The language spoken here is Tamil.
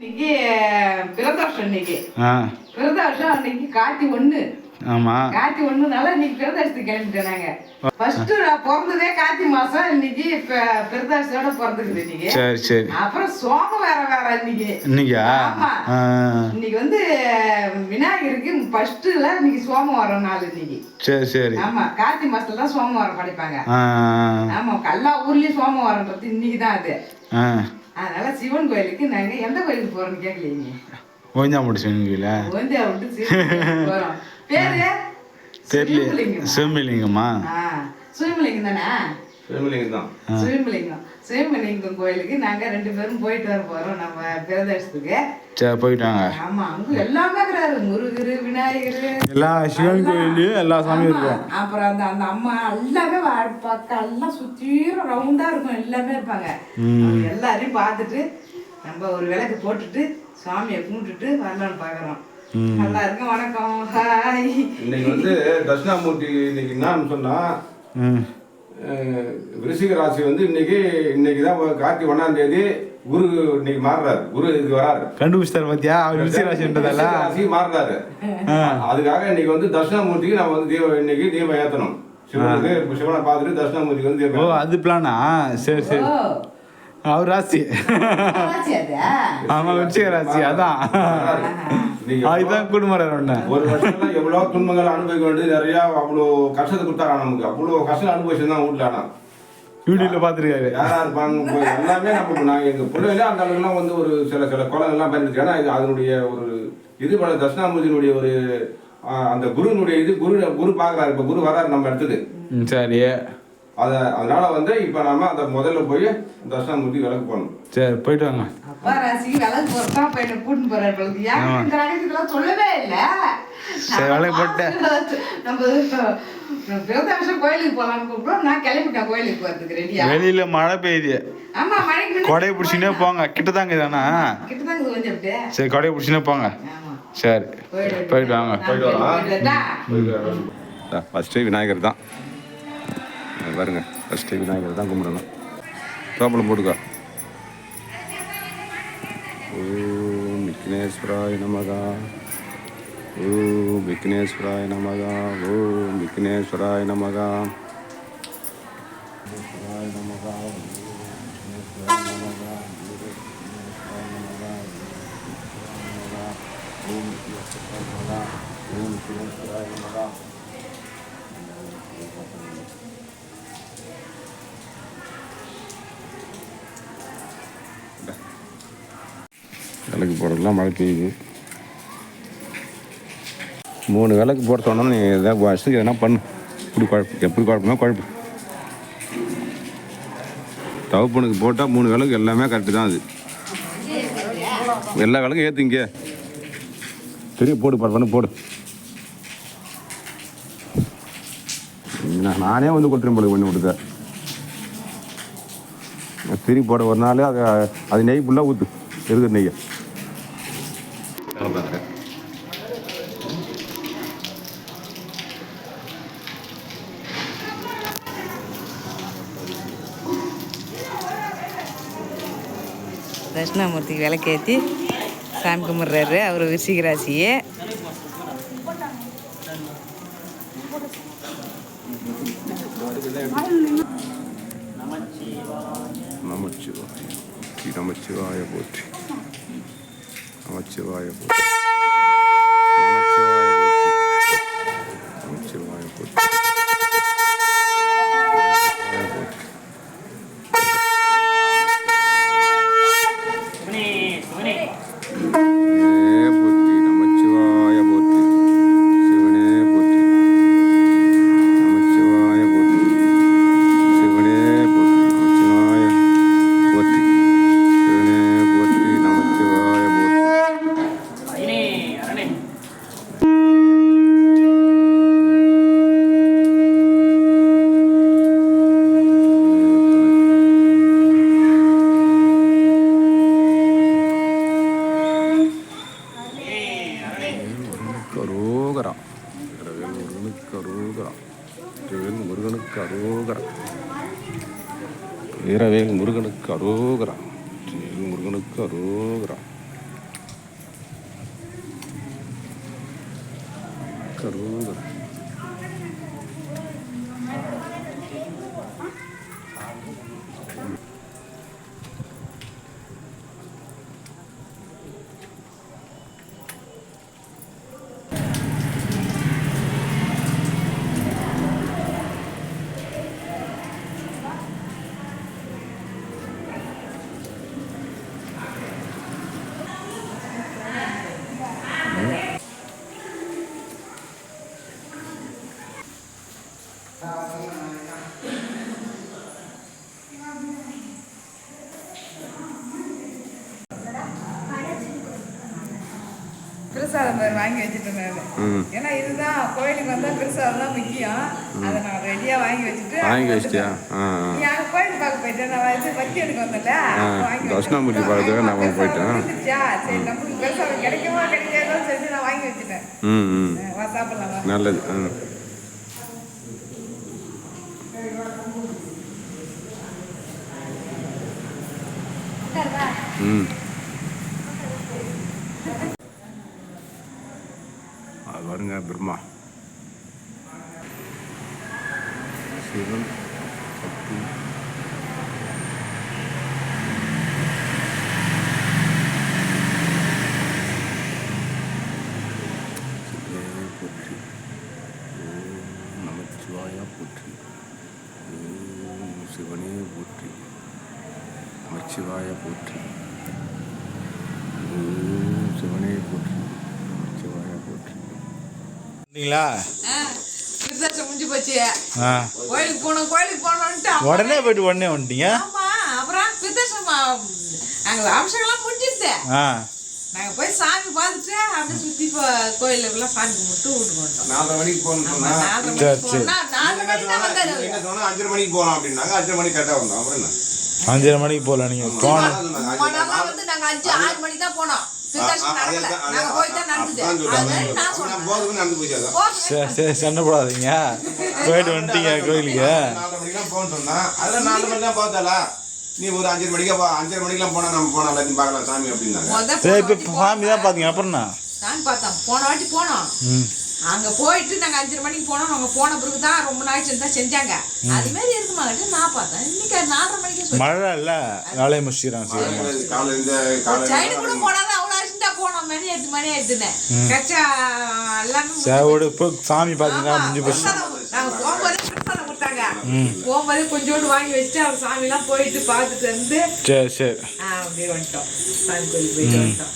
இன்னைக்கு பிரதோஷம். இன்னைக்கு பிரதோஷம். அன்னைக்கு கார்த்தி 1. ஆமா, கார்த்தி 1னால இன்னைக்கு பிரதோஷத்துக்கு கிளம்பிட்டோம் நாங்க. ஃபர்ஸ்ட் நான் பிறந்ததே கார்த்தி மாசம். இன்னைக்கு பிரதோஷத்தோட பிறந்துக்குது இன்னைக்கு. சரி சரி. அப்புறம் சோமம் வேற இன்னைக்கு. இன்னைக்கா? ஆமா, இன்னைக்கு வந்து விநாயகருக்கு ஃபர்ஸ்ட்ல இன்னைக்கு சோமவாரம் நாள் இன்னைக்கு. சரி சரி. ஆமா, கார்த்தி மாசத்துல தான் சோமவாரம் படைப்பாங்க. ஆமா, எல்லா ஊர்லயும் சோமவாரம்ன்றது இன்னைக்கு தான் அது. அதனால சிவன் கோயிலுக்கு நாங்க எந்த கோயிலுக்கு போறோம்னு கேட்கலீங்க. ஓஞ்சாம்பட்டி சிவன் கோயில போறோம். பேரு தெரியல. சிவலிங்கம்மா? சிவலிங்கம் தானே? சிவலிங்கம். சிவலிங்கம் கோயிலுக்கு நாங்க 2 பேரும் போயிட்டு வர போறோம் நம்ம பிரதேசத்துக்கு. சரி, போயிட்டாங்க. ஆமா, அங்க எல்லாமே இருக்கிறாரு. முருகரு, விநாயகரு, எல்லா சிவன் கோயிலையும் எல்லா சாமியும் இருக்கும். அப்புறம் அந்த அந்த அம்மா எல்லாமே பக்கம் எல்லாம் சுத்தீரும் ரவுண்டா இருக்கும். எல்லாமே இருப்பாங்க. எல்லாரையும் பார்த்துட்டு நம்ம ஒரு விளக்கு போட்டுட்டு சாமியை கும்பிட்டுட்டு வரலான்னு பாக்குறோம். நல்லா இருக்கும். வணக்கம், ஹாய். இன்னைக்கு வந்து தட்சிணாமூர்த்தி இன்னைக்கு என்னன்னு சொன்னா, விருச்சிக ராசி வந்து இன்னைக்கு தான் கார்த்திகை 1ஆம் தேதி குரு இன்னைக்கு மாறுறாரு. குரு இதுக்கு வராரு. கண்டுபிடிச்சாரு பாத்தியா? விருச்சிக ராசி மாறுறாரு. அதுக்காக இன்னைக்கு வந்து தட்சிணாமூர்த்திக்கு நம்ம வந்து இன்னைக்கு தீபம் ஏத்தணும். சிவனுக்கு சிவனை பார்த்துட்டு தட்சிணாமூர்த்திக்கு வந்து தீபம். ஓ, அது பிளானா? சரி சரி. அவர் ராசி. ஆமா, விருச்சிக ராசி. அதான் அதுதான் குடும்பம். ஒரு வருஷத்துல எவ்வளவு துன்பங்கள் அனுபவிக்க வேண்டியது, நிறைய அவ்வளோ கஷ்டத்தை கொடுத்தாரா நமக்கு. அவ்வளோ கஷ்டம் அனுபவிச்சுதான் வீட்டுல. ஆனா வீடியோல பாத்துருக்காரு. யாரா இருப்பாங்க எல்லாமே நம்ம. நாங்க எங்க பிள்ளைகளே அந்த அளவுக்குலாம் வந்து ஒரு சில குளங்கள்லாம் பயன்படுத்தி. ஏன்னா இது அதனுடைய ஒரு இது பல தட்சிணாமூர்த்தியினுடைய ஒரு அந்த குருனுடைய இது குரு பாக்குறாரு. இப்ப குரு வராரு நம்ம இடத்துக்கு. சரி. அதனால வந்து இப்ப நாம அந்த முதல்ல போய் தட்சிணாமூர்த்தி விளக்கு போகணும். சரி, போயிட்டு வாங்க. அப்பா ராசிக்கு விளக்கு போறதா பையனை கூட்டின்னு போறாரு பொழுது. ஏன் இந்த ரகத்துக்கெல்லாம் சொல்லவே இல்லை. சரி, விளக்கு போட்டு நம்ம பிரதோஷம் கோயிலுக்கு போலான்னு கூப்பிடுறோம். நான் கிளம்பிட்டேன் கோயிலுக்கு போறதுக்கு ரெடியா. வெளியில மழை பெய்யுது. ஆமா, மழைக்கு கொடையை பிடிச்சினே போங்க. கிட்டதாங்க தானா? கிட்டதாங்க கொஞ்சம். சரி, கொடையை பிடிச்சினே போங்க. சரி, போயிட்டு வாங்க. போயிட்டு வரலாம். ஃபர்ஸ்ட் விநாயகர் தான் பாருங்க. ஃபர்ஸ்ட் விநாயகர் தான் கும்பிடணும். ப்ராப்ளம் போட்டுக்கோ. ஓம் விக்னேஸ்வராய நமகா. ஓம் விக்னேஸ்வராய நமகா. ஓம் விக்னேஸ்வராய நமகா. விளக்கு போடுறதுலாம் மழை பெய்யுது. 3 விளக்கு போட சொன்னோம். நீ எதாவது வருஷத்துக்கு எதனா பண்ணு. இப்படி எப்படி குழப்பம்னா குழப்பு. தவப்பனுக்கு போட்டால் 3 விளக்கு எல்லாமே கரெக்டு தான். அது எல்லா விளக்கும் ஏற்று இங்கே பெரிய போடு பண்ணு போடு. நானே வந்து கொட்டுறேன் போல பண்ணி கொடுக்க. திரி போட ஒரு நாள் அது நெய் ஃபுல்லாக ஊற்று. இருக்கிற நெய்யை தட்சிணாமூர்த்திக்கு விளக்கேற்றி சாமி கும்பிட்றாரு. அவர் விருச்சிக ராசியே. நமச்சிவாய போற்றி. நமச்சிவாய போற்றி. நமச்சிவாய போற்றி. வீரவேல் முருகனுக்கு அரோகரா. முருகனுக்கு அரோகரா. சரோதர பிரசாதம் பேர் வாங்கி வச்சுட்டேன் நான். ஏன்னா இதுதான் கோயிலுக்கு வந்தா பிரசாதம் தான் முக்கியம். அதை நான் ரெடியா வாங்கி வச்சுட்டு வாங்கி வச்சிட்டியா? நீ அங்க கோயில் பார்க்க போயிட்டேன். நான் வந்து பத்தி எடுக்க வந்தேன்ல, வாங்கி தட்சிணாமூர்த்தி பார்க்கறதுக்கு நான் போயிட்டேன். சரி நமக்கு பிரசாதம் கிடைக்குமா கிடைக்காதோ சரி நான் வாங்கி வச்சுட்டேன். வா சாப்பிடலாம். நல்லது. அது வருங்க பிரம்மா சிவன் சக்தி போற்றி. ஓம் நமச்சிவாயா போற்றி. ஓம் சிவனே போற்றி. நமச்சிவாய போற்றி. ஓம் சிவனே போற்றி. நமச்சிவாய போற்றி. விசேஷம் முடிஞ்சு போச்சு. கோயிலுக்கு போனோம்ட்டு உடனே போயிட்டு உடனே வந்துட்டீங்க. ஆமா, அப்புறம் விசேஷம் நாங்க அபிஷேகம்லாம் முடிஞ்சிருது. நாங்க போய் சாமி பார்த்துட்டு அப்படியே சுத்தி கோயிலுக்குள்ள சாமி கும்பிட்டு வீட்டுக்கு வந்துட்டோம். 4:30 மணிக்கு போகணும். 4 மணிக்கு தான் வந்தாரு. 5:30 மணிக்கு போகலாம் அப்படின்னாங்க. 5:30 மணிக்கு கரெக்டாக வந்தோம். அப்புறம் என்ன 5:30 மணிக்கு போகல நீங்க போனோம். வந்து நாங்க 5-6 மணிக்கு தான் போனோம். நாங்க போய் தான் நடந்தது. சரி சண்டை போடாதீங்க. போயிட்டு வந்துட்டீங்க கோயிலுக்கு. 4:30 மணிக்கெல்லாம் போகணும்னு சொன்னா அதில் 4 மணிக்கெல்லாம் பார்த்தாலா நீ ஒரு 5:30 மணிக்கெல்லாம் போனா நம்ம போனா எல்லாத்தையும் பார்க்கலாம் சாமி அப்படின்னாங்க. சரி இப்போ சாமி தான் பார்த்தீங்க. அப்புறம் என்ன சாமி பார்த்தோம். போன வாட்டி போனோம். அங்க போயிட்டு நாங்க 5:30 மணிக்கு போனோம். அவங்க போன பிறகு தான் ரொம்ப நாள் தான் செஞ்சாங்க. அது மாதிரி இருக்குமா நான் பார்த்தேன். இன்னைக்கு 4:30 மணிக்கு மழை இல்ல வேலையை முடிச்சிடறான். சைடு கூட போனாதான் அவ்வளோ அரிசிட்டா போனோம். மணி 8 மணி ஆயிடுதுன்னு கச்சா எல்லாமே சேவோடு இப்போ சாமி பார்த்தீங்கன்னா முடிஞ்சு போச்சு. நாங்க போகும்போதே பிரசாதம் கொடுத்தாங்க. போகும்போதே கொஞ்சோண்டு வாங்கி வச்சுட்டு அவங்க சாமிலாம் போயிட்டு பார்த்துட்டு வந்து சரி அப்படியே வந்துட்டோம். சாமி கோயிலுக்கு போயிட்டு வந்துட்டோம்.